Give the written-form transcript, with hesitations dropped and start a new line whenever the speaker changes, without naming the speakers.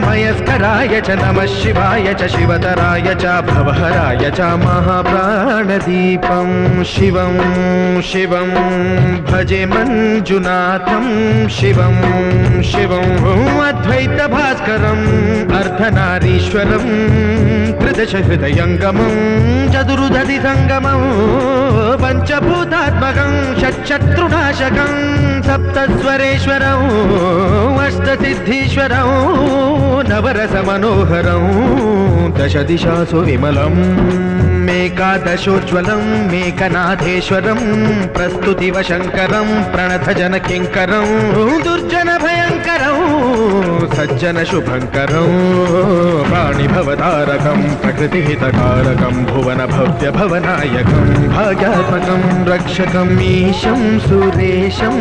मयस्कराय च नमः शिवाय च शिवतराय च भवहराय च महाप्राणदीपं शिवं शिवं भजे मञ्जुनाथं शिवं शिवं अद्वैतभास्करम् अर्धनारीश्वरं त्रिदशहृदयङ्गमं चतुर्दधिसङ्गमं पञ्चभूतात्मकं षट्शत्रुनाशकं सप्तस्वरेश्वरं अष्टसिद्धीश्वरं नवरसमनोहरं दशदिशासु विमलम् मेकादशोज्ज्वलं मेकनाथेश्वरं प्रस्तुतिवशङ्करं प्रणतजनकिङ्करं दुर्जनभयङ्करं सज्जनशुभङ्करं प्राणिभवतारकं प्रकृतिहितकारकं भुवनभव्यभवनायकं भाग्यात्मकं रक्षकम् ईशं सुरेशं